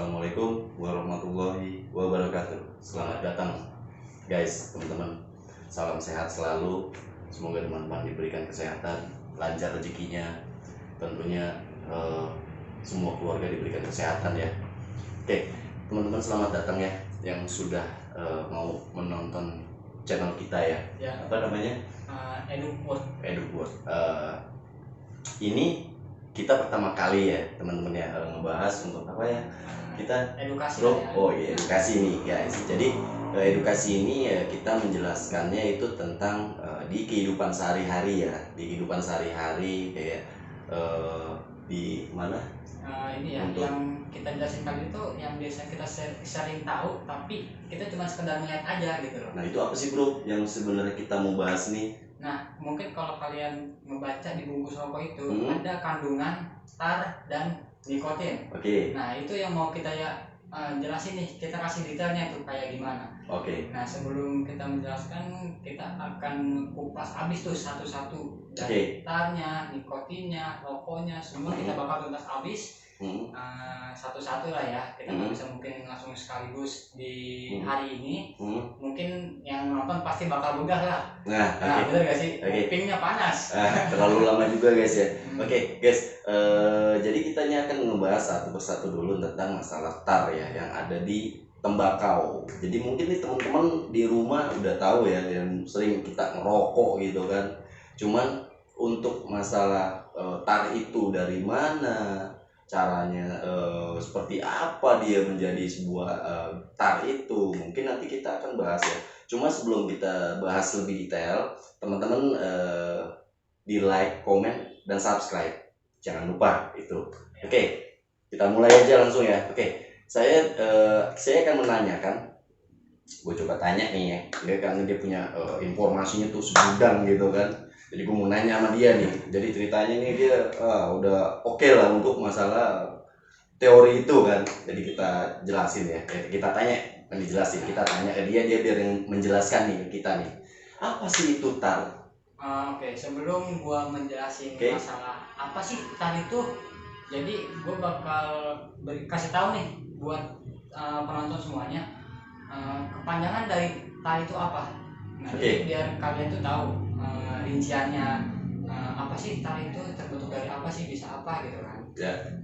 Assalamualaikum warahmatullahi wabarakatuh. Selamat datang guys, teman-teman. Salam sehat selalu. Semoga teman-teman diberikan kesehatan, lancar rezekinya. Tentunya semua keluarga diberikan kesehatan ya. Oke, teman-teman selamat datang ya yang sudah mau menonton channel kita ya. Apa namanya? EduWord. Ini kita pertama kali ya teman-teman ya ngebahas untuk apa ya, kita Edukasi bro ya. Oh iya, edukasi nih guys. Jadi edukasi ini ya kita menjelaskannya itu tentang di kehidupan sehari-hari ya, di kehidupan sehari-hari kayak di mana Ini ya untuk yang kita jelasin kali itu yang biasa kita sering tahu tapi kita cuma sekedar melihat aja gitu loh. Nah itu apa sih bro yang sebenarnya kita mau bahas nih? Nah mungkin kalau kalian membaca di bungkus rokok itu ada kandungan tar dan nikotin. Oke. Nah itu yang mau kita jelasin nih, kita kasih detailnya tuh kayak gimana. Oke. Nah sebelum kita menjelaskan, kita akan kupas habis tuh satu-satu dari tarnya, nikotinnya, rokoknya, semua kita bakal tuntas habis satu-satu lah ya. Kita nggak bisa mungkin langsung sekaligus di hari ini. Mungkin yang nonton pasti bakal begah lah. Nah bener gak sih? Kupingnya panas. Terlalu lama juga guys ya. Oke guys, jadi kita akan ngebahas satu persatu dulu tentang masalah tar ya yang ada di tembakau. Jadi mungkin nih teman-teman di rumah udah tahu ya, yang sering kita ngerokok gitu kan. Cuman untuk masalah tar itu dari mana, caranya seperti apa dia menjadi sebuah tar itu, mungkin nanti kita akan bahas ya. Cuma sebelum kita bahas lebih detail, teman-teman di like, komen, dan subscribe, jangan lupa itu. Oke, kita mulai aja langsung ya. Oke, saya akan menanyakan, gue coba tanya nih ya, karena dia punya informasinya tuh segudang gitu kan. Jadi gue mau nanya sama dia nih. Jadi ceritanya nih dia udah oke lah untuk masalah teori itu kan. Jadi kita jelasin ya. Kita tanya, kan dijelasin. Kita tanya ke dia biar yang menjelaskan nih ke kita nih. Apa sih itu tar? Oke, sebelum gua menjelasin masalah apa sih tar itu, jadi gua bakal kasih tahu nih buat penonton semuanya kepanjangan dari tar itu apa. Nah, jadi biar kalian tuh tahu rinciannya apa sih tar itu terbentuk dari apa sih, bisa apa gitu kan.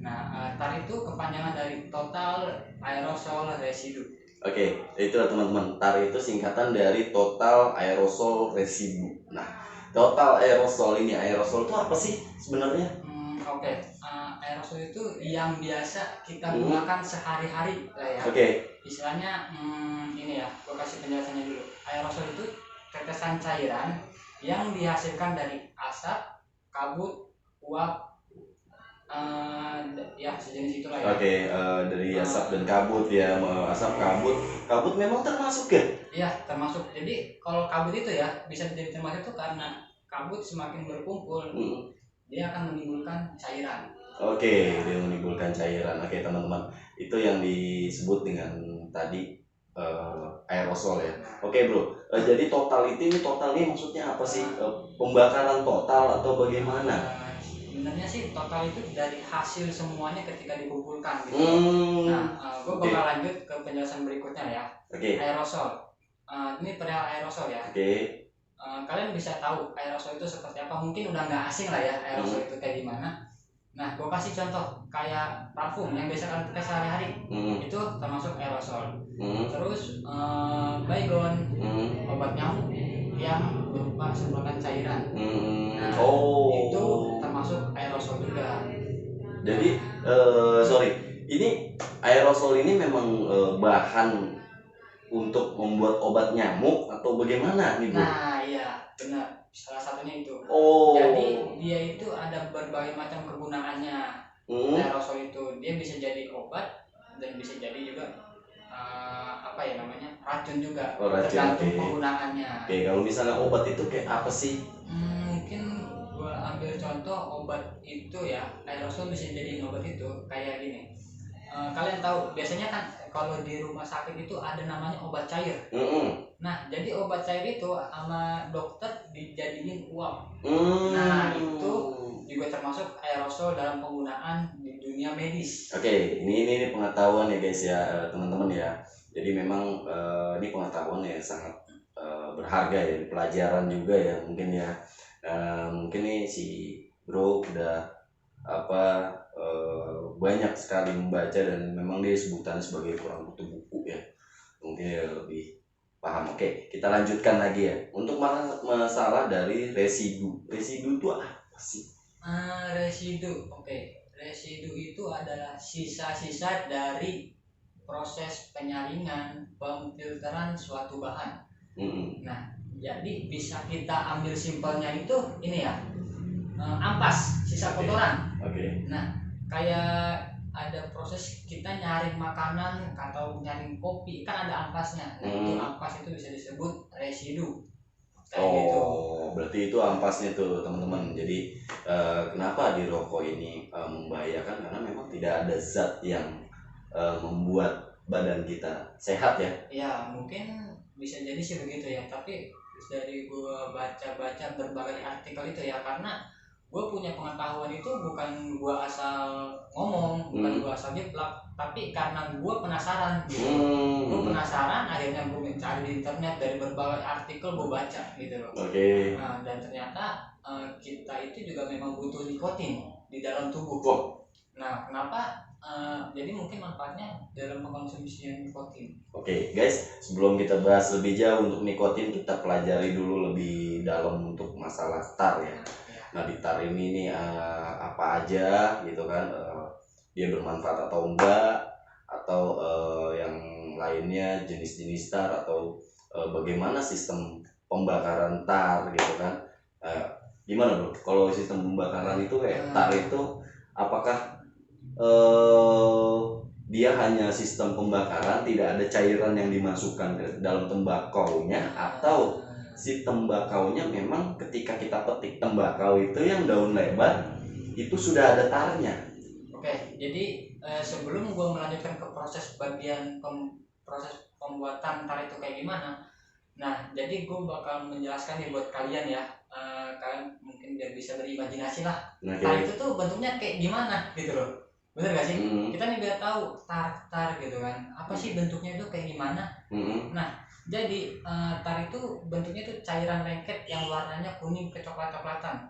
Nah, tar itu kepanjangan dari total aerosol residu. Oke, itu teman-teman, tar itu singkatan dari total aerosol residu. Nah, total aerosol ini, aerosol itu apa sih sebenarnya? Oke, aerosol itu yang biasa kita gunakan sehari-hari lah ya. Istilahnya ini ya, gue kasih penjelasannya dulu. Aerosol itu tetesan cairan yang dihasilkan dari asap, kabut, uap, ya sejenis itulah ya. Dari asap dan kabut ya. Asap, kabut memang termasuk ya? Iya, termasuk. Jadi kalau kabut itu ya bisa jadi termasuk itu karena kabut semakin berkumpul dia akan menimbulkan cairan. Dia menimbulkan cairan. Teman-teman, itu yang disebut dengan tadi aerosol ya. Bro, jadi total ini maksudnya apa sih? Pembakaran total atau bagaimana? Sebenarnya sih total itu dari hasil semuanya ketika dikumpulkan gitu. Nah, gue bakal lanjut ke penjelasan berikutnya ya. Aerosol. Ini perihal aerosol ya. Kalian bisa tahu aerosol itu seperti apa, mungkin udah nggak asing lah ya aerosol itu kayak gimana. Nah, gue kasih contoh kayak parfum yang biasa kalian pakai sehari-hari, itu termasuk aerosol. Terus baygon, obat nyamuk yang berupa semprotan cairan. Nah, itu termasuk aerosol juga. Jadi ini aerosol ini memang bahan untuk membuat obat nyamuk atau bagaimana nih bro? Nah iya benar, salah satunya itu. Jadi dia itu ada berbagai macam kegunaannya. Aerosol itu dia bisa jadi obat dan bisa jadi juga racun juga. Tergantung penggunaannya. Kalau misalnya obat itu kayak apa sih? Mungkin gua ambil contoh obat itu ya, aerosol bisa jadi obat itu kayak gini. Kalian tahu biasanya kan kalau di rumah sakit itu ada namanya obat cair. Nah, jadi obat cair itu sama dokter dijadiin uap. Nah, itu juga termasuk aerosol dalam penggunaan di dunia dunia medis. Oke, ini pengetahuan ya guys ya, teman-teman ya. Jadi memang ini pengetahuan ya sangat berharga ya, pelajaran juga ya mungkin ya. Mungkin nih si bro udah banyak sekali membaca dan memang dia sebutannya sebagai kurang butuh buku ya. Mungkin ya lebih paham. Oke, kita lanjutkan lagi ya. Untuk masalah dari residu. Residu itu apa sih? Residu. Oke. Residu itu adalah sisa-sisa dari proses penyaringan, pemfilteran suatu bahan. Nah, jadi bisa kita ambil simpelnya itu ini ya, ampas, sisa kotoran. Nah, kayak ada proses kita nyaring makanan atau nyaring kopi kan ada ampasnya. Nah, itu ampas itu bisa disebut residu. Gitu. Berarti itu ampasnya tuh teman-teman. Jadi kenapa di rokok ini membahayakan? Karena memang tidak ada zat yang membuat badan kita sehat ya. Ya mungkin bisa jadi sih begitu ya. Tapi dari gua baca-baca berbagai artikel itu ya, karena gua punya pengetahuan itu bukan gua asal ngomong, bukan gua asal jiplak, tapi karena gua penasaran gitu. Gua penasaran, akhirnya gua mencari di internet, dari berbagai artikel gua baca gitu loh. Nah, dan ternyata kita itu juga memang butuh nikotin di dalam tubuh. Nah, kenapa? Jadi mungkin manfaatnya dalam mengkonsumsi nikotin. Oke, guys, sebelum kita bahas lebih jauh untuk nikotin, kita pelajari dulu lebih dalam untuk masalah tar ya. Nah, di tar ini nih apa aja gitu kan, dia bermanfaat atau enggak, atau yang lainnya jenis-jenis tar, atau bagaimana sistem pembakaran tar gitu kan. Gimana bro, kalau sistem pembakaran itu kayak tar itu apakah dia hanya sistem pembakaran, tidak ada cairan yang dimasukkan ke dalam tembakaunya, atau si tembakaunya memang ketika kita petik tembakau itu yang daun lebar itu sudah ada tarnya? Oke, jadi sebelum gue melanjutkan ke proses proses pembuatan tar itu kayak gimana, nah jadi gue bakal menjelaskan nih buat kalian ya, kalian mungkin biar bisa berimajinasi lah. Tar itu tuh bentuknya kayak gimana gitu loh. Bener gak sih? Kita nih biar tahu tar gitu kan, apa sih bentuknya itu kayak gimana. Nah, jadi tar itu bentuknya itu cairan lengket yang warnanya kuning kecoklat-coklatan,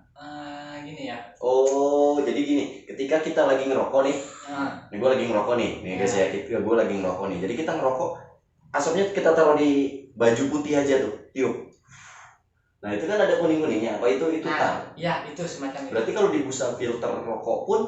gini ya. Oh, jadi gini, ketika kita lagi ngerokok nih, nih gue lagi ngerokok nih guys ya, gue lagi ngerokok nih. Jadi kita ngerokok, asapnya kita taruh di baju putih aja tuh, tiup. Nah itu kan ada kuning-kuningnya, apa itu tar? Ya itu semacam itu. Berarti kalau di busa filter rokok pun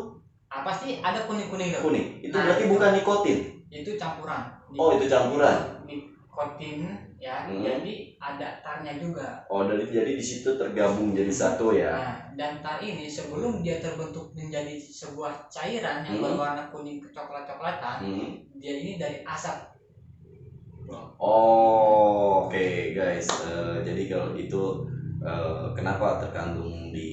apa sih ada kuning-kuning tuh? Kuning. Itu berarti bukan nikotin. Itu campuran. Oh, itu campuran. Nikotin ya. Jadi ada tarnya juga. Oh, jadi di situ tergabung jadi satu ya. Nah, dan tar ini sebelum dia terbentuk menjadi sebuah cairan yang berwarna kuning kecoklat-coklatan, dia ini dari asap. Oh, oke guys. Jadi kalau itu kenapa terkandung di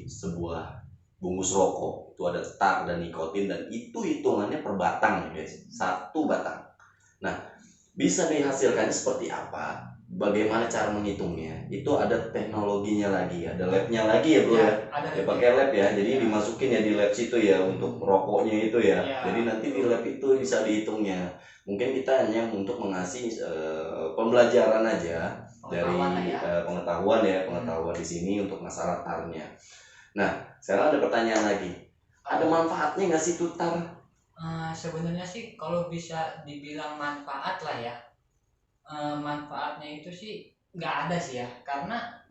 sebuah bungkus rokok itu ada tar dan nikotin, dan itu hitungannya per batang ya guys, satu batang. Nah, bisa dihasilkannya seperti apa, bagaimana cara menghitungnya, itu ada teknologinya lagi, ada labnya lagi ya bro ya, ya pakai lab ya, jadi dimasukin ya di lab situ ya untuk rokoknya itu ya. Jadi nanti di lab itu bisa dihitungnya. Mungkin kita hanya untuk mengasih pembelajaran aja dari pengetahuan di sini untuk masalah tarnya. Nah, sekarang ada pertanyaan lagi. Ada manfaatnya nggak sih tuh tar? Sebenarnya sih kalau bisa dibilang manfaat lah ya, manfaatnya itu sih nggak ada sih ya, karena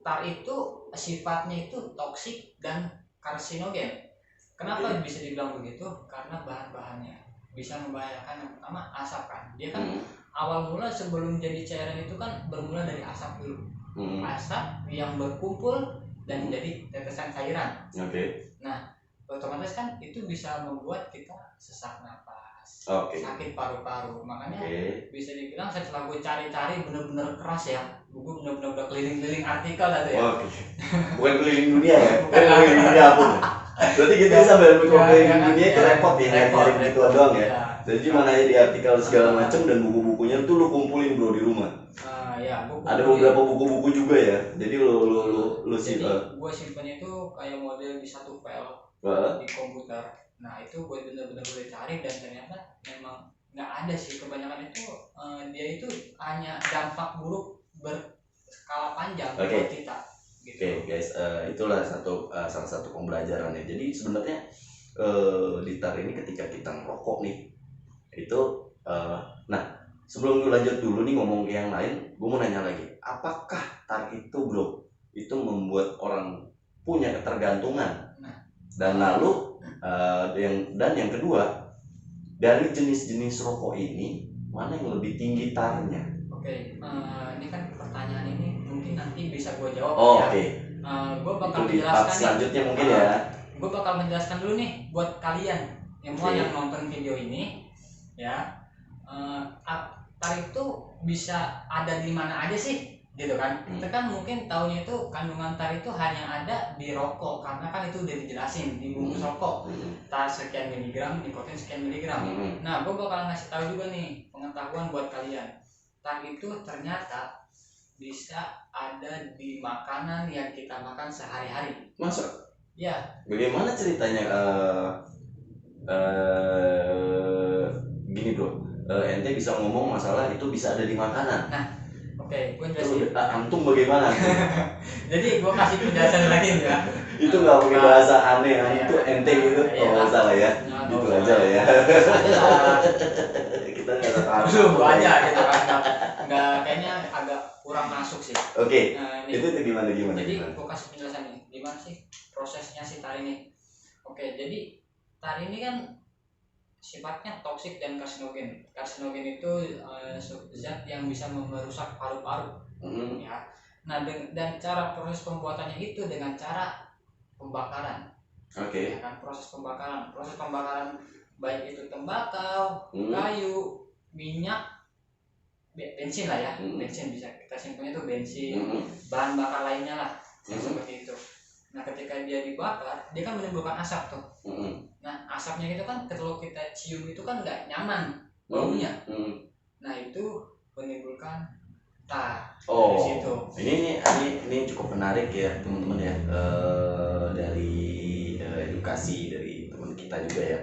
tar itu sifatnya itu toksik dan karsinogen. Kenapa bisa dibilang begitu? Karena bahan-bahannya bisa membahayakan. Yang pertama asap kan, dia kan awal mula sebelum jadi cairan itu kan bermula dari asap dulu. Asap yang berkumpul dan menjadi tetesan cairan. Nah, otomatis kan itu bisa membuat kita sesak napas, sakit paru-paru. Makanya bisa dibilang setelah gue cari-cari bener-bener keras ya, gue bener-bener keliling-keliling artikel ada ya. Bukan keliling dunia ya, bukan keliling dunia pun. Berarti gitu sampai keliling dunia itu repot ya, nyari gitu doang ya. Jadi cuma nanya di artikel segala macam dan buku-bukunya tuh lu kumpulin bro di rumah. Ada beberapa buku-buku juga ya. Jadi lu simpen. Gua simpennya itu kayak model di satu file di komputer. Nah itu gue bener-bener boleh cari dan ternyata memang nggak ada sih, kebanyakan itu dia itu hanya dampak buruk berskala panjang buat kita. Gitu. Oke, guys, itulah salah satu pembelajaran ya. Jadi sebenarnya di TAR ini ketika kita ngerokok nih, itu nah sebelum gue lanjut dulu nih ngomong ke yang lain, gue mau nanya lagi, apakah TAR itu bro itu membuat orang punya ketergantungan? Dan lalu yang kedua, dari jenis-jenis rokok ini mana yang lebih tinggi TAR-nya? Oke, ini kan pertanyaan ini mungkin nanti bisa gue jawab ya. Oke. Gue bakal menjelaskan selanjutnya mungkin ya. Gue bakal menjelaskan dulu nih buat kalian yang nonton video ini ya. TAR itu bisa ada di mana aja sih? Gitu kan. Kita kan mungkin tahunya itu kandungan TAR itu hanya ada di rokok karena kan itu udah dijelasin di bungkus rokok. TAR sekian miligram, nikotin sekian miligram. Nah, gue bakal ngasih tahu juga nih pengetahuan buat kalian. TAR itu ternyata bisa ada di makanan yang kita makan sehari-hari. Masa? Ya. Bagaimana ceritanya? Gini bro, ente bisa ngomong masalah itu bisa ada di makanan. Nah, oke, gue jelasin. Antum bagaimana? Jadi gue kasih penjelasan lagi ya. Itu nggak pakai bahasa aneh, itu ente gitu. Kalau salah ya, gitu aja lah ya. Kita nggak tahu. Lu aja gitu kan, nggak kayaknya agak kurang masuk sih. Oke. Itu gimana? Jadi gue kasih penjelasan nih, gimana sih prosesnya si TAR ini? Oke, jadi TAR ini kan sifatnya toksik dan karsinogen. Karsinogen itu zat yang bisa merusak paru-paru. Ya. Nah, dan cara proses pembuatannya itu dengan cara pembakaran. Oke. Ya kan, proses pembakaran baik itu tembakau, kayu, minyak, bensin lah ya. Bensin bisa kita simpelnya itu bensin, bahan bakar lainnya lah, seperti itu. Nah, ketika dia dibakar, dia kan menimbulkan asap tuh. Nah, asapnya itu kan kalau kita cium itu kan nggak nyaman baunya. Nah, itu menimbulkan TAR. Oh, dari situ. Ini cukup menarik ya teman-teman ya, dari edukasi dari teman kita juga ya.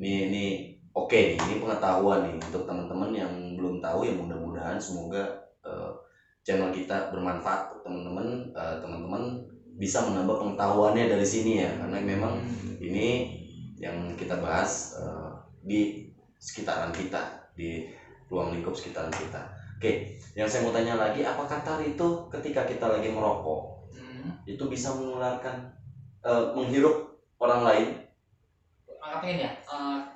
Ini oke nih, ini pengetahuan nih untuk teman-teman yang belum tahu ya, mudah-mudahan semoga channel kita bermanfaat untuk teman-teman bisa menambah pengetahuannya dari sini ya, karena memang ini yang kita bahas di sekitaran kita, di ruang lingkup sekitaran kita. Oke, yang saya mau tanya lagi, apakah TAR itu ketika kita lagi merokok itu bisa menularkan, menghirup orang lain? Anggapin ya,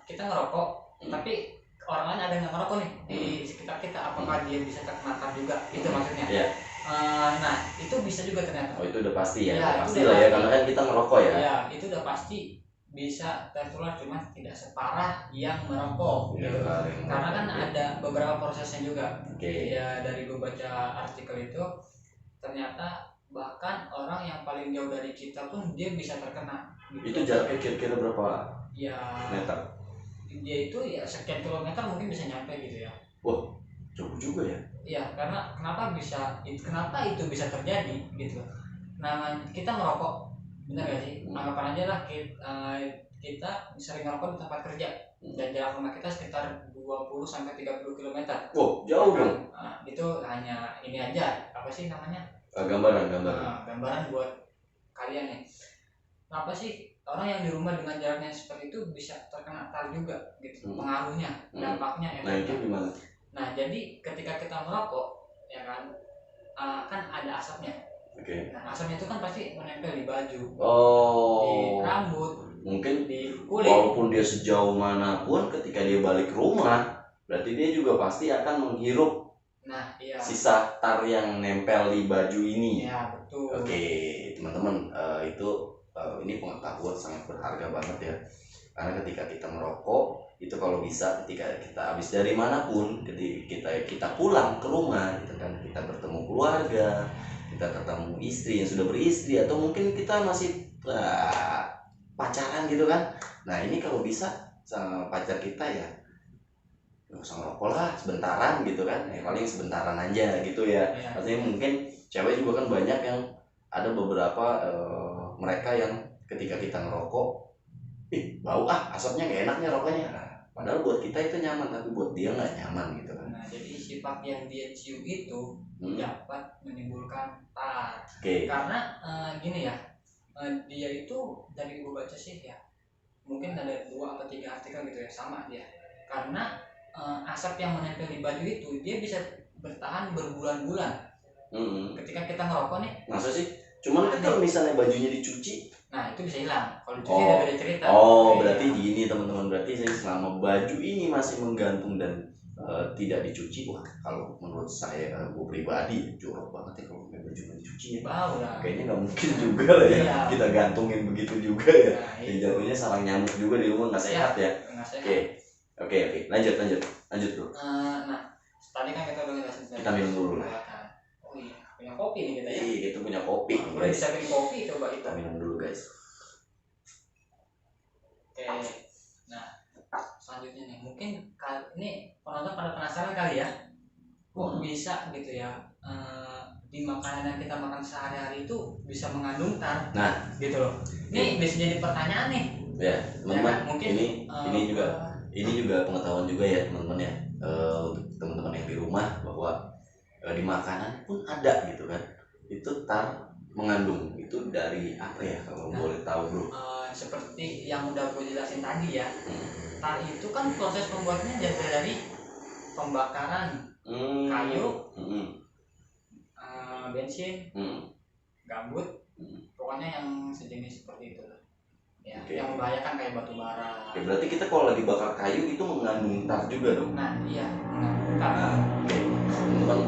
kita ngerokok, tapi orang lain ada yang ngerokok nih di sekitar kita, apakah dia bisa terkena TAR juga? Itu maksudnya. Yeah. Nah, itu bisa juga ternyata. Oh, itu udah pasti ya, pasti lah ya, karena kan kita ngerokok ya. Ya, itu udah pasti bisa tertular, cuma tidak separah yang merokok. Ya, gitu. Karena kan ada beberapa prosesnya juga. Ya, dari gue baca artikel itu, ternyata bahkan orang yang paling jauh dari kita pun dia bisa terkena. Itu jaraknya kira-kira berapa meter? Dia itu ya sekian kilometer mungkin bisa nyampe gitu ya. Wah, jauh juga ya. Iya, karena kenapa itu bisa terjadi gitu. Nah, kita merokok, benar gak sih? Anggapan aja lah kita sering merokok di tempat kerja dan jarak rumah kita sekitar 20-30 km. Wow, jauh dong. Nah, itu hanya ini aja, apa sih namanya? Gambaran Buat kalian nih. Kenapa sih orang yang di rumah dengan jaraknya seperti itu bisa terkena TAR juga gitu? Pengaruhnya, dampaknya. Nah, itu gimana? Nah, jadi ketika kita merokok, ya kan, kan ada asapnya. Nah, asapnya itu kan pasti menempel di baju, di rambut, mungkin di kulit. Walaupun dia sejauh manapun, ketika dia balik ke rumah, berarti dia juga pasti akan menghirup sisa TAR yang nempel di baju ini. Ya, betul. Oke, teman-teman, ini pengetahuan sangat berharga banget ya. Karena ketika kita merokok, itu kalau bisa ketika kita habis dari manapun, ketika kita pulang ke rumah, gitu kan, kita bertemu keluarga, kita ketemu istri yang sudah beristri, atau mungkin kita masih pacaran gitu kan. Nah ini kalau bisa sama pacar kita ya nggak usah ngerokok lah sebentaran gitu kan, paling sebentaran aja gitu ya. Artinya mungkin cewek juga kan banyak yang ada beberapa mereka yang ketika kita ngerokok, bau asapnya nggak enaknya rokoknya. Nah, padahal buat kita itu nyaman tapi buat dia nggak nyaman gitu kan. Nah jadi sifat yang dia cium itu dapat menimbulkan tar. Karena gini ya, dia itu dari gue baca sih ya, mungkin ada 2 atau 3 artikel gitu ya, sama dia. Karena asap yang menempel di baju itu dia bisa bertahan berbulan-bulan. Ketika kita ngerokok nih. Masa sih? Cuman kan kalau misalnya bajunya dicuci, nah itu bisa hilang. Kalau dicuci udah beda cerita. Berarti gini teman-teman, berarti selama baju ini masih menggantung dan tidak dicuci, wah kalau menurut saya gue pribadi jorok banget ya kalau pakai baju nggak dicuci ya. Bau lah. Kayaknya nggak mungkin juga lah ya. Kita gantungin begitu juga ya. Jatuhnya sarang nyamuk juga di rumah, nggak sehat ya. Oke. Lanjut bro. Nah tadi kan kita udah ngelasin. Kita minum dulu lah. Oh iya, punya kopi nih kita ya. Iya, kita punya kopi. Udah bisa bikin kopi, coba kita minum dulu guys. Oke. Nah selanjutnya nih, mungkin ini penonton pada penasaran kali ya, kok bisa gitu ya, di makanan yang kita makan sehari-hari itu bisa mengandung tar. Nah gitu loh, ini bisa jadi pertanyaan nih ya teman-teman. Ya, mungkin ini juga pengetahuan juga ya teman-teman ya, untuk teman-teman yang di rumah, bahwa di makanan pun ada gitu kan, itu tar mengandung. Itu dari apa ya kalau boleh tahu bro? Seperti yang udah gue jelasin tadi ya, tar itu kan proses pembuatannya dari pembakaran kayu, bensin, gambut, pokoknya yang sejenis seperti itu ya. Yang membahayakan kayak batu bara. Berarti kita kalau lagi bakar kayu itu mengandung tar juga dong? Nah iya, mengandung tar. Teman-teman,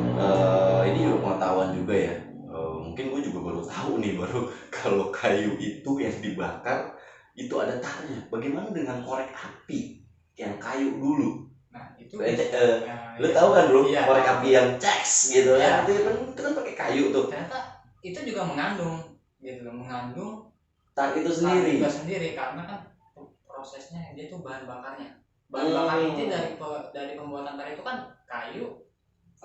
ini juga pengetahuan juga ya. Mungkin gue juga baru tahu nih, kalau kayu itu yang dibakar itu ada tarnya. Bagaimana dengan korek api yang kayu dulu? Nah itu lu tahu kan bro, korek api yang ceks gitu kan, itu kan pakai kayu tuh. Ternyata itu juga mengandung gitu, mengandung tar itu sendiri. Karena kan prosesnya dia tuh bahan bakarnya. Bahan bakar inti dari pembuatan tar itu kan kayu,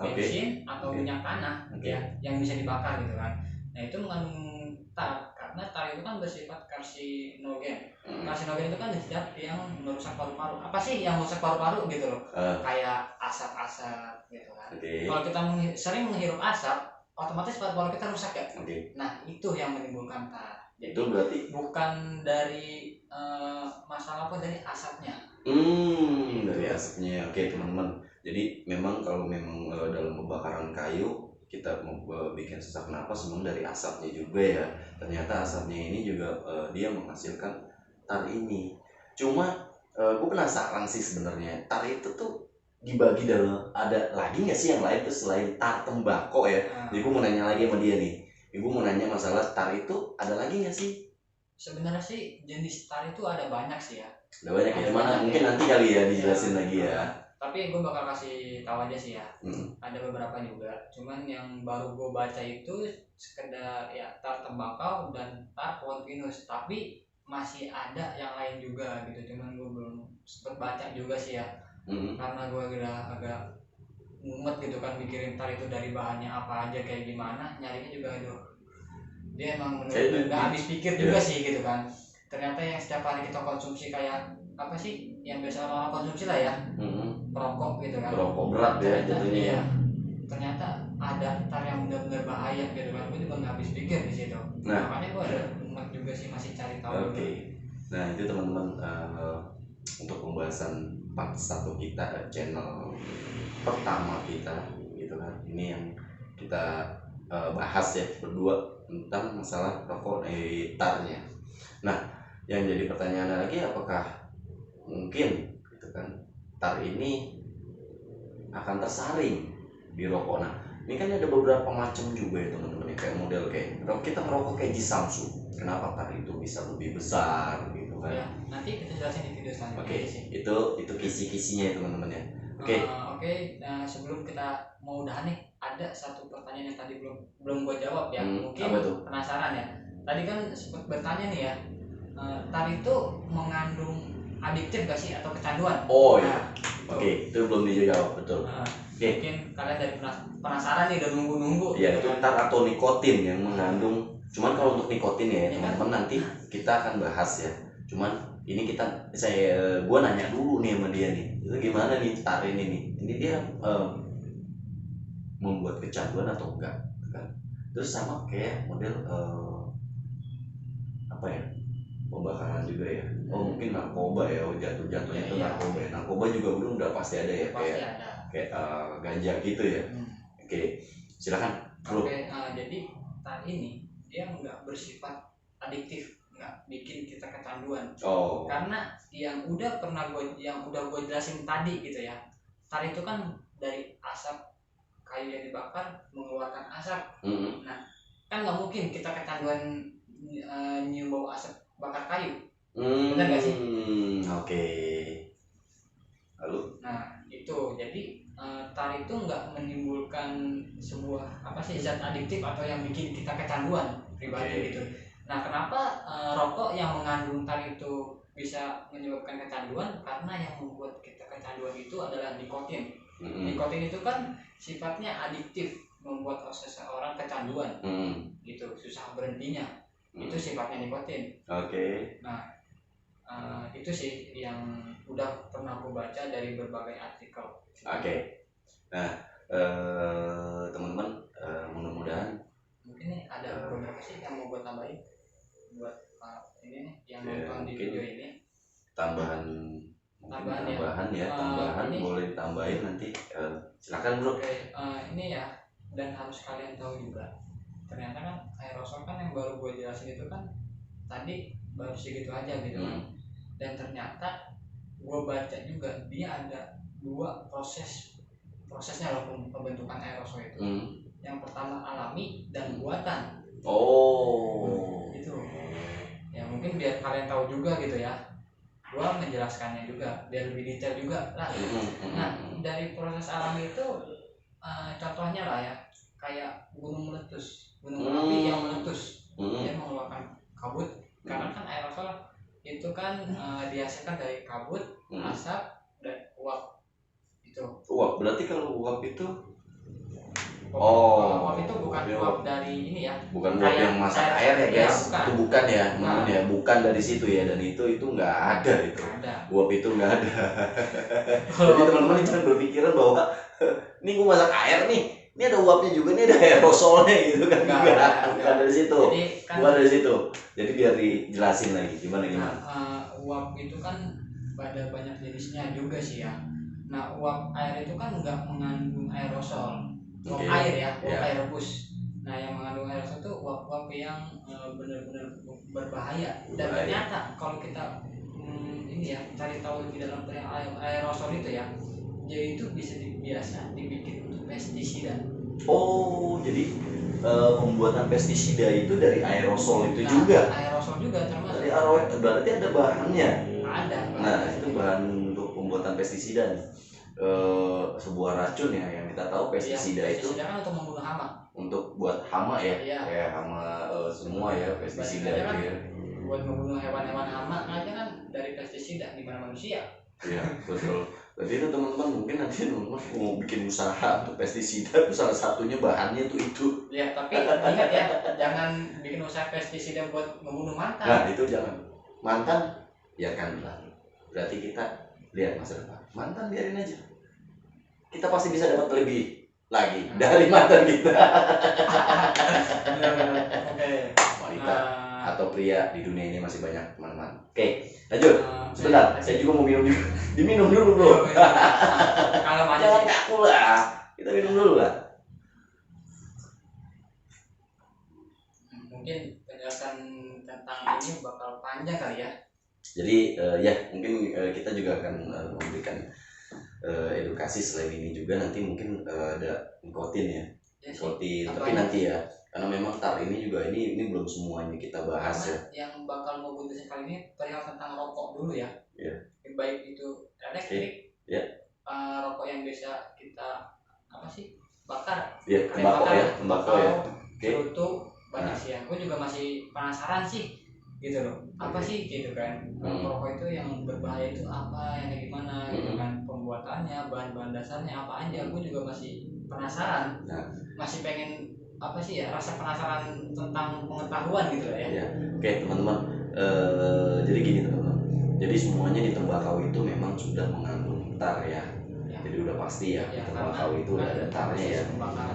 bensin atau minyak tanah ya, yang bisa dibakar gitu kan. Nah itu mengandung tar karena tar itu kan bersifat karsinogen. Karsinogen itu kan zat yang merusak paru-paru. Apa sih yang merusak paru-paru gitu loh? Kayak asap-asap gitu kan. Kalau kita sering menghirup asap, otomatis paru-paru kita rusak ya. Nah itu yang menimbulkan tar. Jadi itu berarti bukan dari masalah apa, dari asapnya. Dari asapnya. Oke teman-teman. Jadi memang kalau dalam pembakaran kayu kita mau bikin sesak napas, memang dari asapnya juga ya. Ternyata asapnya ini juga dia menghasilkan tar ini. Cuma gue penasaran sih sebenarnya, tar itu tuh dibagi dalam, ada lagi nggak sih yang lain tuh selain tar tembakau ya? Jadi gue mau nanya lagi sama dia nih. Ibu mau nanya masalah tar itu ada lagi nggak sih? Sebenarnya sih jenis tar itu ada banyak sih ya. Ada banyak ya, cuman mungkin nanti kali ya dijelasin lagi ya. Tapi gue bakal kasih tahu aja sih ya. Ada beberapa juga. Cuman yang baru gue baca itu sekedar ya tar tembakau dan tar pohon pinus. Tapi masih ada yang lain juga gitu. Cuman gue belum sempet baca juga sih ya. Karena gue agak mumet gitu kan mikirin tar itu dari bahannya apa aja, kayak gimana, nyarinya juga aduh. Dia emang bener-bener gak habis pikir juga sih gitu kan. Ternyata yang setiap hari kita konsumsi kayak apa sih yang biasa orang konsumsi lah ya, perokok gitu kan, perokok berat ya jatuhnya ya. Ternyata ada tar yang benar-benar bahaya gitu kan. Gue juga nggak habis pikir di situ. Makanya gue ada umat juga sih masih cari tahu. Nah itu teman-teman, untuk pembahasan part 1 kita, channel pertama kita gitu kan, ini yang kita bahas ya berdua tentang masalah rokok tarnya. Nah yang jadi pertanyaan lagi, apakah mungkin gitu kan tar ini akan tersaring di rokok? Nah ini kan ada beberapa macam juga ya teman-teman, kayak model kayak kita merokok kayak Jisamsu, kenapa tar itu bisa lebih besar gitu kan ya, nanti kita jelasin di video selanjutnya. Itu kisi-kisinya ya teman-teman ya. Nah, sebelum kita mau udahan nih, ada satu pertanyaan yang tadi belum gue jawab ya. Mungkin penasaran ya. Tadi kan sempat bertanya nih ya, tar itu mengandung adiktif gak sih atau kecanduan? Oh iya. Oke, itu belum dijawab, betul. Mungkin kalian dari penasaran nih, udah nunggu-nunggu. Ya, itu tar atau nikotin yang mengandung. Cuman kalau untuk nikotin ya teman-teman nanti kita akan bahas ya. Cuman ini gue nanya dulu nih sama dia nih, itu gimana nih tar ini nih? Ini dia membuat kecanduan atau enggak? Kan? Terus sama kayak model apa ya? Pembakaran juga ya. Oh mungkin narkoba ya, jatuhnya itu narkoba. Narkoba juga udah pasti ada ya, kayak ganja gitu ya. Oke, silakan. Oke, jadi tar ini dia nggak bersifat adiktif, nggak bikin kita kecanduan. Karena yang udah gue jelasin tadi gitu ya, tar itu kan dari asap kayu yang dibakar mengeluarkan asap. Nah, kan nggak mungkin kita kecanduan nyium bau asap bakar kayu. Benar nggak sih? Oke. Lalu? Nah, itu jadi tar itu nggak menimbulkan sebuah zat adiktif atau yang bikin kita kecanduan pribadi gitu. Nah, kenapa rokok yang mengandung tar itu bisa menyebabkan kecanduan? Karena yang membuat kita kecanduan itu adalah nikotin. Nikotin itu kan sifatnya adiktif, membuat seseorang kecanduan. Gitu, susah berhentinya. Itu sifatnya nikotin. Nah, itu sih yang udah pernah gue baca dari berbagai artikel. Nah, teman-teman, mudah-mudahan mungkin nih ada beberapa sih yang mau gue tambahin buat ini nih yang nonton di video ini. Tambahan boleh ditambahin nanti. Silakan bro. Ini ya, dan harus kalian tahu juga. Ternyata kan aerosol kan yang baru gue jelasin itu kan tadi baru segitu aja gitu kan. Dan ternyata gue baca juga dia ada 2 prosesnya loh pembentukan aerosol itu. Yang pertama alami dan buatan. Itu ya mungkin biar kalian tahu juga gitu ya, gue menjelaskannya juga biar lebih detail juga lah. Nah, dari proses alami itu contohnya lah ya, kayak gunung api yang meletus, dia mengeluarkan kabut. Karena kan aerosol itu kan dihasilkan dari kabut, asap, dan uap. Itu uap, berarti kalau uap itu uap itu bukan uap dari ini ya, bukan uap yang masak air ya guys. Itu bukan ya, bukan dari situ ya. Dan itu nggak ada itu. Uap itu nggak ada. Jadi teman-teman jangan berpikiran bahwa ini gue masak air nih, ini ada uapnya juga, ini ada aerosolnya gitu kan. Bukan dari situ. Bukan dari situ. Jadi biar dijelasin lagi gimana. Uap itu kan ada banyak jenisnya juga sih ya. Nah, uap air itu kan nggak mengandung aerosol. Uap air ya, uap air rebus. Nah, yang mengandung aerosol itu uap-uap yang benar-benar berbahaya. Dan ternyata kalau kita cari tahu di dalam aerosol itu ya, dia itu biasa dibikin untuk pestisida. Jadi pembuatan pestisida itu dari aerosol itu juga. Aerosol juga termasuk. Dari aerosol berarti ada bahannya. Ada. Nah, itu bahan untuk pembuatan pestisida nih. Sebuah racun ya yang kita tahu pestisida itu. Pestisida kan untuk membunuh hama. Untuk buat hama ya. Kayak hama semua ya pestisida itu ya. Buat membunuh hewan-hewan hama aja kan dari pestisida, gimana manusia? Iya, betul. Berarti itu teman-teman mungkin nanti teman-teman mau bikin usaha untuk pestisida itu salah satunya bahannya itu. Ya, tapi ingat ya, jangan bikin usaha pestisida buat membunuh mantan. Nah, itu jangan. Mantan biarkan berlalu. Berarti kita lihat masa depan. Mantan biarin aja. Kita pasti bisa dapat lebih lagi dari mantan kita. Wanita atau pria di dunia ini masih banyak teman-teman. Oke, lanjut. Sebentar, saya juga mau minum juga. Diminum dulu bro. Kalau jangan kaku lah. Kita minum dulu lah. Mungkin penjelasan tentang ini bakal panjang kali ya. Jadi mungkin kita juga akan memberikan edukasi selain ini juga. Nanti mungkin ada nikotin ya. Nikotin, tapi nanti ya. Karena memang tar ini juga ini belum semuanya kita bahas. Karena ya. Yang bakal mau gue kali ini perihal tentang rokok dulu ya. Baik itu elektrik, rokok yang bisa kita bakar. Tembakau ya. Cerutu banyak sih ya. Gue juga masih penasaran sih gitu loh. Apa sih gitu kan, rokok itu yang berbahaya itu apa, yang kayak gimana gitu kan, pembuatannya, bahan-bahan dasarnya apa aja. Gue juga masih penasaran, masih pengen apa sih ya, rasa penasaran tentang pengetahuan gitu lah ya. Oke teman-teman, jadi gini teman-teman, jadi semuanya di tembakau itu memang sudah mengandung tar ya. Jadi udah pasti ya, di tembakau itu udah ada tarnya ya.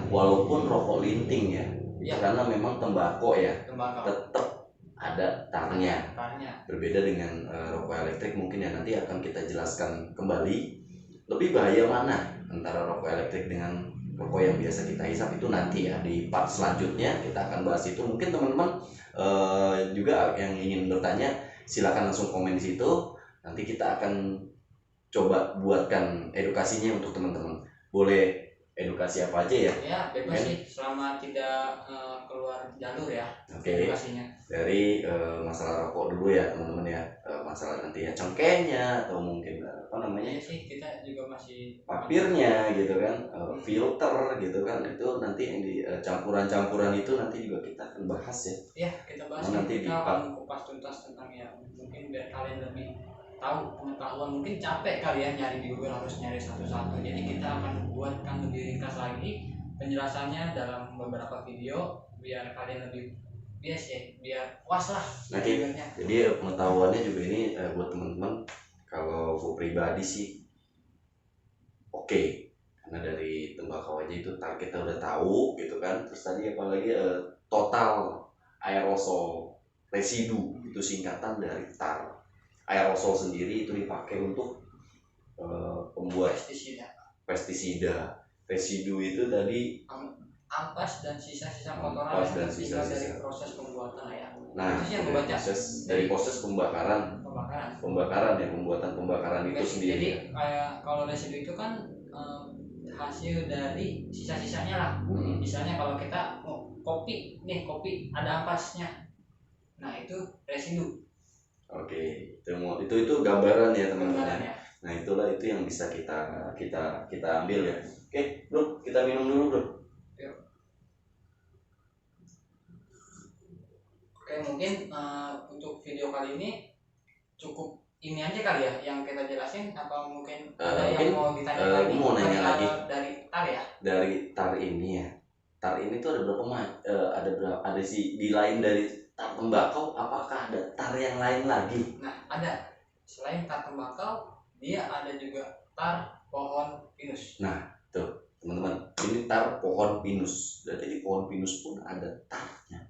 Walaupun rokok linting ya, karena memang tembakau ya, tetap ada tarnya. Berbeda dengan rokok elektrik mungkin ya, nanti akan kita jelaskan kembali. Lebih bahaya mana antara rokok elektrik dengan rokok yang biasa kita hisap itu nanti ya, di part selanjutnya kita akan bahas itu. Mungkin teman-teman juga yang ingin bertanya silakan langsung komen di situ, nanti kita akan coba buatkan edukasinya untuk teman-teman. Boleh edukasi apa aja ya? Ya bebas sih, selama tidak keluar jalur ya. Edukasinya dari masalah rokok dulu ya teman-teman ya, masalah nanti ya cengkehnya atau mungkin apa namanya sih, kita juga masih papirnya gitu kan, filter gitu kan, itu nanti yang di campuran-campuran itu nanti juga kita akan bahas ya. Iya kita bahas, nanti kita akan kupas tuntas tentang ya, mungkin biar kalian lebih tahu pengetahuan. Mungkin capek kali ya nyari di Google, harus nyari satu-satu, jadi kita akan buatkan lebih ringkas lagi penjelasannya dalam beberapa video biar kalian lebih biar puas lah. Jadi pengetahuannya juga ini buat teman-teman. Kalau gue pribadi sih oke, karena dari tembakau aja itu targetnya udah tahu gitu kan. Terus tadi apalagi total aerosol residu, itu singkatan dari tar. Aerosol sendiri itu dipakai untuk pembuat pestisida. Residu itu tadi ampas dan sisa-sisa kotoran yang tinggal dari proses pembuatan ya. Nah, itu yang dari proses pembakaran ya, pembuatan pembakaran itu sendiri. Jadi kayak kalau residu itu kan hasil dari sisa-sisanya lah. Misalnya kalau kita kopi ada ampasnya, nah itu residu. Oke, itu gambaran ya teman-teman. Nah itulah itu yang bisa kita ambil ya. Oke bro, kita minum dulu bro. Oke, mungkin untuk video kali ini cukup ini aja kali ya yang kita jelasin, atau mungkin ada yang mau ditanya lagi? Mau nanya lagi dari tar ya? Dari tar ini ya. Tar ini tuh ada berapa ada sih di lain dari tar tembakau, apakah ada tar yang lain lagi? Nah, ada. Selain tar tembakau, dia ada juga tar pohon pinus. Nah, tuh teman-teman, ini tar pohon pinus. Berarti di pohon pinus pun ada tarnya.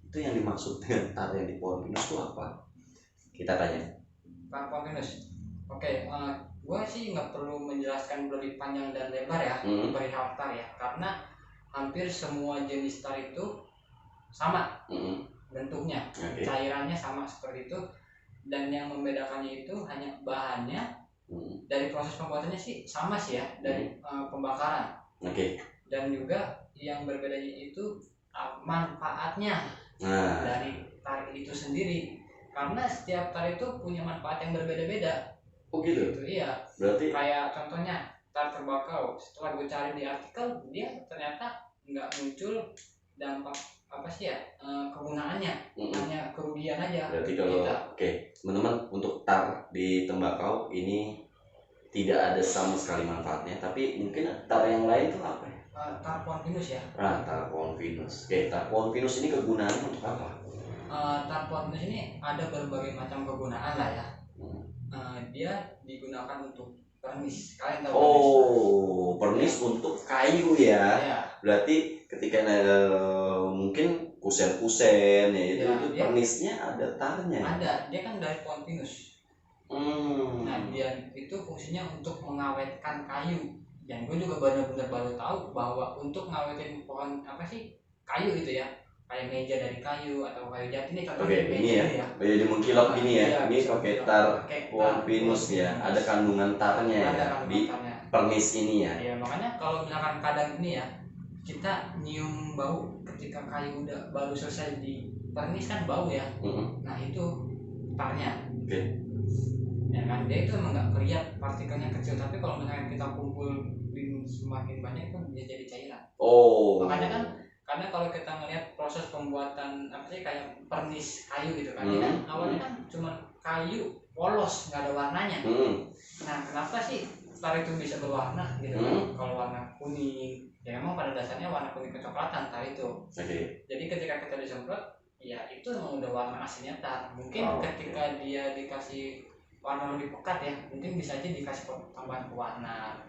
Itu yang dimaksud dengan tar yang di pohon pinus itu apa? Kita tanya. Tar pohon pinus. Oke, gue sih nggak perlu menjelaskan lebih panjang dan lebar ya perihal tar ya, karena hampir semua jenis tar itu sama bentuknya, cairannya sama seperti itu, dan yang membedakannya itu hanya bahannya. Dari proses pembuatannya sih sama sih ya, dari pembakaran. Dan juga yang berbedanya itu manfaatnya dari tar itu sendiri, karena setiap tar itu punya manfaat yang berbeda-beda. Gitu? Iya. Berarti kayak contohnya tar tembakau, setelah gue cari di artikel, dia ternyata nggak muncul dampak apa sih ya, kegunaannya, hanya kerugian aja. Berarti kalau teman-teman, untuk tar di tembakau ini tidak ada sama sekali manfaatnya, tapi mungkin tar yang lain itu apa ya? Tar pohon pinus ya. Tar pohon pinus. Tar pohon pinus ini kegunaannya untuk apa? Tar pohon pinus ini ada berbagai macam kegunaan lah ya. Dia digunakan untuk pernis. Kalian tahu pernis untuk kayu ya. Berarti ketika mungkin kusen-kusen ya, itu pernisnya ada tarnya. Ada, dia kan dari pohon pinus. Nah, dia itu fungsinya untuk mengawetkan kayu. Dan gue juga benar-benar baru tahu bahwa untuk ngawetin pohon kayu itu ya, kayak meja dari kayu atau kayu jati nih contohnya. Ini ya, jadi mengkilap gini ya. Ini pakai tar pohon pinus ya, ada kandungan tarnya di pernis ini ya. Iya, makanya kalau misalkan kadang ini ya, kita nyium bau ketika kayu udah baru selesai di pernis kan bau ya. Nah itu tarnya. Ya kan, dia itu emang nggak kelihatan, partikelnya kecil, tapi kalau misalnya kita kumpulin semakin banyak itu bisa jadi cairan. Makanya kan, karena kalau kita ngelihat proses pembuatan apa sih kayak pernis kayu gitu kan. Kan awalnya kan cuma kayu polos, nggak ada warnanya. Nah, kenapa sih tar itu bisa berwarna gitu kan? Kalau warna kuning, ya memang pada dasarnya warna kuning kecoklatan tar itu. Jadi ketika kita disemprot, ya itu memang udah warna aslinya tar. Mungkin ketika dia dikasih warna lebih pekat ya, mungkin bisa aja dikasih tambahan pewarna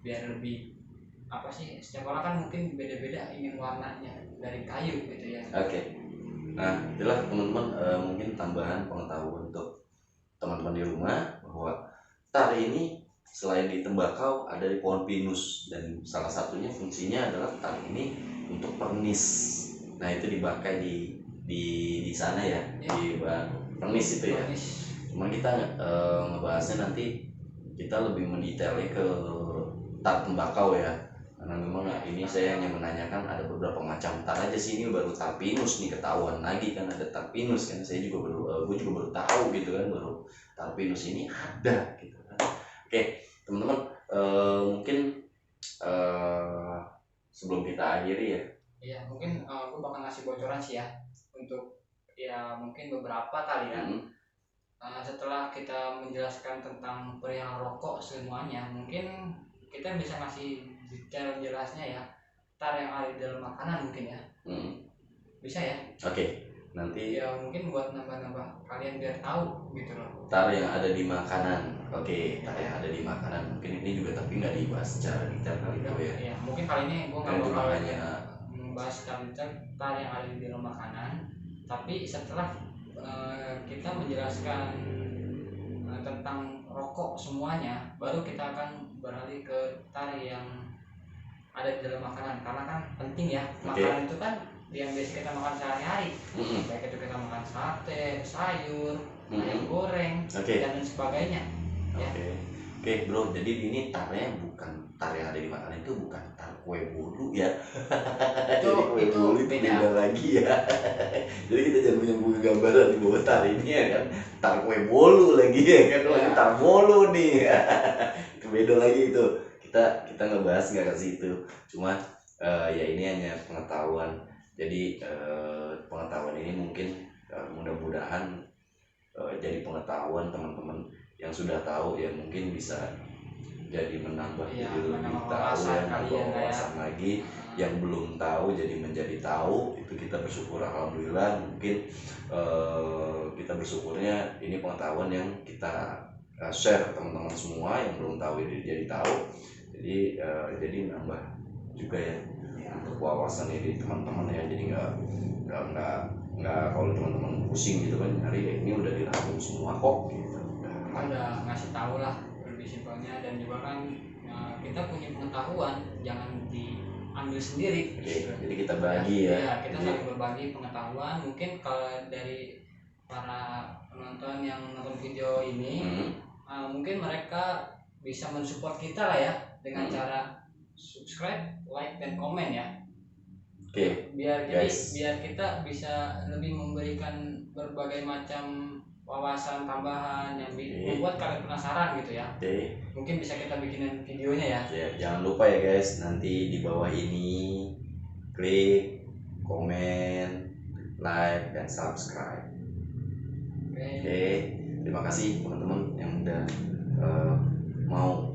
biar lebih apa sih, setiap orang kan mungkin beda-beda ingin warnanya dari kayu gitu ya. Nah itulah teman-teman, mungkin tambahan pengetahuan untuk teman-teman di rumah bahwa tar ini selain di tembakau ada di pohon pinus, dan salah satunya fungsinya adalah tar ini untuk pernis. Nah itu dipakai di sana ya, di bahan pernis itu ya. Cuman kita ngebahasnya nanti kita lebih mendetailnya ke tar tembakau ya, karena memang ini saya hanya menanyakan ada beberapa macam tar aja sih. Ini baru tar pinus nih, ketahuan lagi kan ada tar pinus kan. Saya juga gue juga baru tahu gitu kan, baru tar pinus ini ada gitu kan. Oke teman-teman, mungkin sebelum kita akhiri ya. Iya mungkin gue bakal ngasih bocoran sih ya, untuk ya mungkin beberapa kali ya. Setelah kita menjelaskan tentang perihal rokok semuanya, mungkin kita bisa ngasih detail jelasnya ya, tar yang ada di dalam makanan mungkin ya. Bisa ya. Nanti ya mungkin buat nambah-nambah kalian biar tahu gitu loh, tar yang ada di makanan. Tar yang ada di makanan mungkin ini juga tapi nggak dibahas secara detail kali itu ya. Mungkin kali ini gue nggak bakal membahas secara detail tar yang ada di dalam makanan, tapi setelah kita menjelaskan tentang rokok semuanya, baru kita akan beralih ke tar yang ada di dalam makanan, karena kan penting ya. Makanan itu kan yang biasa kita makan sehari-hari, baik itu kita makan sate, sayur, ayam goreng, dan lain sebagainya. Oke bro, jadi ini tarnya bukan tar yang ada di makanan, itu bukan tar kue bolu ya. Jadi kue bolu itu beda lagi ya. Jadi kita jangan punya buku gambaran di bawah tar ini ya kan, tar kue bolu lagi ya kan. Ini tar bolu nih. Itu beda lagi itu. Kita ngebahas nggak ke situ. Cuma ya ini hanya pengetahuan. Jadi pengetahuan ini mungkin mudah-mudahan jadi pengetahuan teman-teman yang sudah tahu ya, mungkin bisa jadi menambah jadi lebih tahu ya, nambah wawasan lagi. Yang belum tahu jadi menjadi tahu, itu kita bersyukur alhamdulillah. Mungkin kita bersyukurnya ini pengetahuan yang kita share ke teman-teman semua yang belum tahu jadi tahu. Jadi nambah juga ya untuk wawasan ini teman-teman ya. Jadi nggak kalau teman-teman pusing gitu kan nyari, ya ini udah dirangkum semua kok gitu. Udah ngasih tahu lah lebih simpelnya, dan juga kan kita punya pengetahuan jangan diambil sendiri. Jadi kita bagi ya. Kita saling berbagi pengetahuan. Mungkin kalau dari para penonton yang nonton video ini, mungkin mereka bisa mensupport kita lah ya dengan cara subscribe, like, dan komen ya. Biar kita bisa lebih memberikan berbagai macam wawasan tambahan yang membuat kalian penasaran gitu ya. Mungkin bisa kita bikinin videonya ya. Jangan lupa ya guys, nanti di bawah ini klik, komen, like, dan subscribe. Terima kasih teman-teman yang udah mau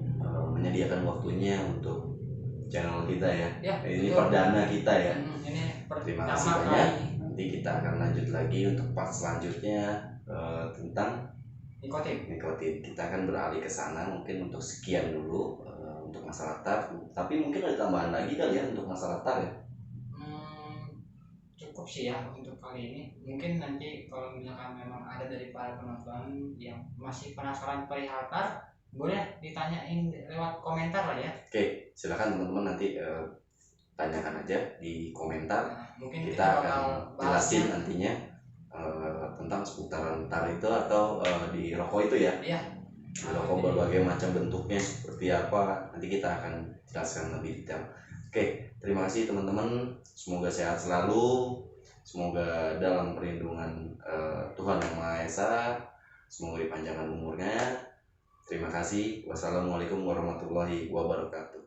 menyediakan waktunya untuk channel kita ya. Ini perdana kita ya. Terima kasih banyak. Nanti kita akan lanjut lagi untuk part selanjutnya tentang nikotin. Kita akan beralih ke sana. Mungkin untuk sekian dulu untuk masalah tar. Tapi mungkin ada tambahan lagi kali ya untuk masalah tar ya. Cukup sih ya untuk kali ini. Mungkin nanti kalau misalkan memang ada dari para penonton yang masih penasaran perihal tar, boleh ditanyain lewat komentar lah ya. Silakan teman-teman nanti tanyakan aja di komentar. Mungkin kita akan jelasin nantinya tentang seputaran tar itu, atau di rokok itu ya. Di rokok berbagai macam bentuknya seperti apa, nanti kita akan jelaskan lebih detail. Terima kasih teman-teman. Semoga sehat selalu. Semoga dalam perlindungan Tuhan Yang Maha Esa. Semoga dipanjangkan umurnya. Terima kasih. Wassalamualaikum warahmatullahi wabarakatuh.